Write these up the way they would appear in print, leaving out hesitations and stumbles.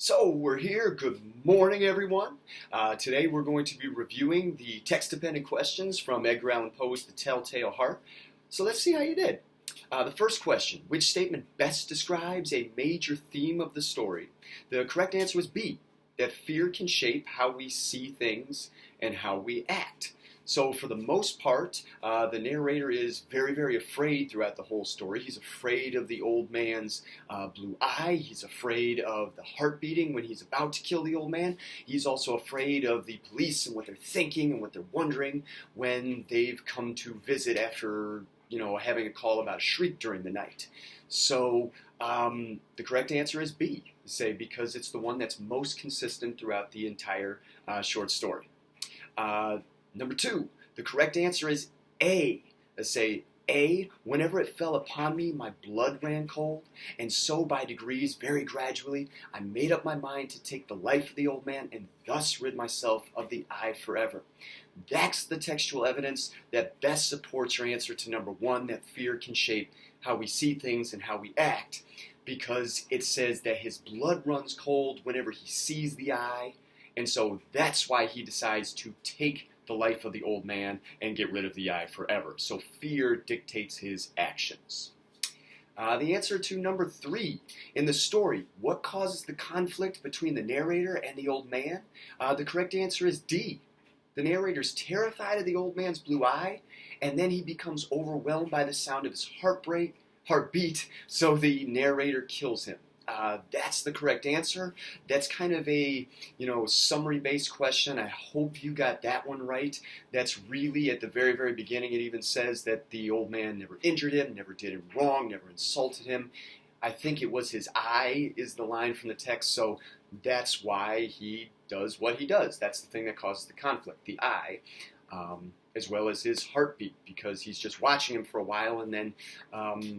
So we're here. Good morning, everyone. Today we're going to be reviewing the text-dependent questions from Edgar Allan Poe's The Telltale Heart. So let's see how you did. The first question, which statement best describes a major theme of the story? The correct answer was B, that fear can shape how we see things and how we act. So for the most part, the narrator is very, very afraid throughout the whole story. He's afraid of the old man's blue eye. He's afraid of the heart beating when he's about to kill the old man. He's also afraid of the police and what they're thinking and what they're wondering when they've come to visit after, having a call about a shriek during the night. So the correct answer is B, because it's the one that's most consistent throughout the entire short story. Number two, the correct answer is A. Let's say A, whenever it fell upon me, my blood ran cold, and so by degrees, very gradually, I made up my mind to take the life of the old man and thus rid myself of the eye forever. That's the textual evidence that best supports your answer to number one, that fear can shape how we see things and how we act, because it says that his blood runs cold whenever he sees the eye, and so that's why he decides to take the life of the old man and get rid of the eye forever. So fear dictates his actions. The answer to number three, in the story, what causes the conflict between the narrator and the old man? The correct answer is D. The narrator's terrified of the old man's blue eye, and then he becomes overwhelmed by the sound of his heartbeat, so the narrator kills him. That's the correct answer. That's kind of a, summary-based question. I hope you got that one right. That's really at the very, very beginning. It even says that the old man never injured him, never did him wrong, never insulted him. I think it was his eye is the line from the text, so that's why he does what he does. That's the thing that causes the conflict, the eye. As well as his heartbeat, because he's just watching him for a while, and then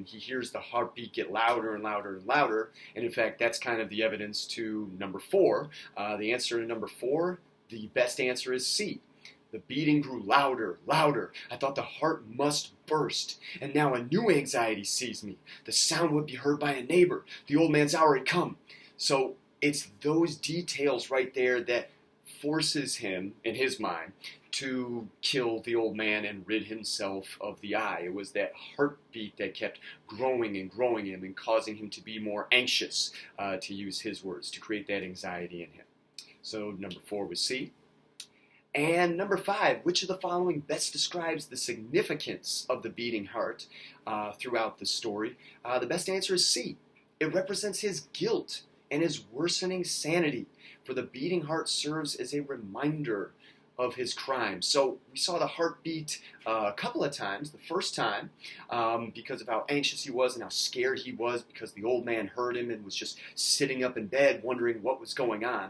he hears the heartbeat get louder and louder and louder, and in fact that's kind of the evidence to number four. The answer to number four, the best answer is C. The beating grew louder, louder. I thought the heart must burst, and now a new anxiety seized me. The sound would be heard by a neighbor. The old man's hour had come. So it's those details right there that forces him, in his mind, to kill the old man and rid himself of the eye. It was that heartbeat that kept growing and growing him and causing him to be more anxious, to use his words, to create that anxiety in him. So number four was C. And number five, which of the following best describes the significance of the beating heart throughout the story? The best answer is C. It represents his guilt and his worsening sanity, for the beating heart serves as a reminder of his crime. So we saw the heartbeat a couple of times. The first time, because of how anxious he was and how scared he was because the old man heard him and was just sitting up in bed wondering what was going on.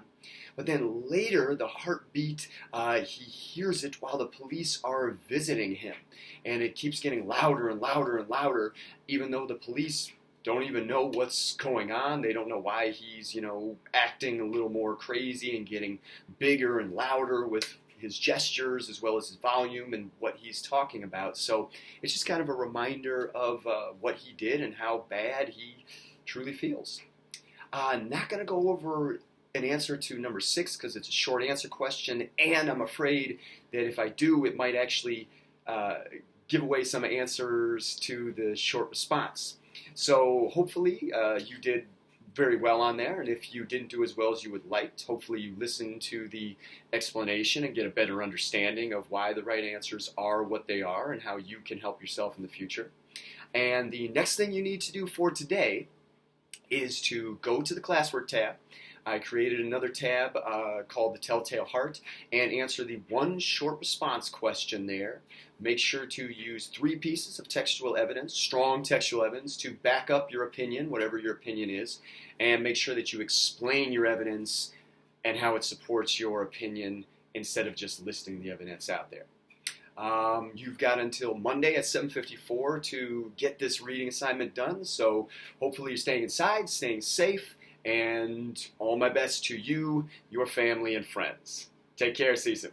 But then later, the heartbeat, he hears it while the police are visiting him. And it keeps getting louder and louder and louder, even though the police don't even know what's going on. They don't know why he's, acting a little more crazy and getting bigger and louder with his gestures as well as his volume and what he's talking about. So it's just kind of a reminder of what he did and how bad he truly feels. Not going to go over an answer to number six because it's a short answer question, and I'm afraid that if I do, it might actually give away some answers to the short response. So hopefully you did very well on there, and if you didn't do as well as you would like, hopefully you listened to the explanation and get a better understanding of why the right answers are what they are and how you can help yourself in the future. And the next thing you need to do for today is to go to the classwork tab. I created another tab called The Telltale Heart, and answer the one short response question there. Make sure to use 3 pieces of textual evidence, strong textual evidence, to back up your opinion, whatever your opinion is, and make sure that you explain your evidence and how it supports your opinion instead of just listing the evidence out there. You've got until Monday at 7:54 to get this reading assignment done, so hopefully you're staying inside, staying safe, and all my best to you, your family, and friends. Take care, see you soon.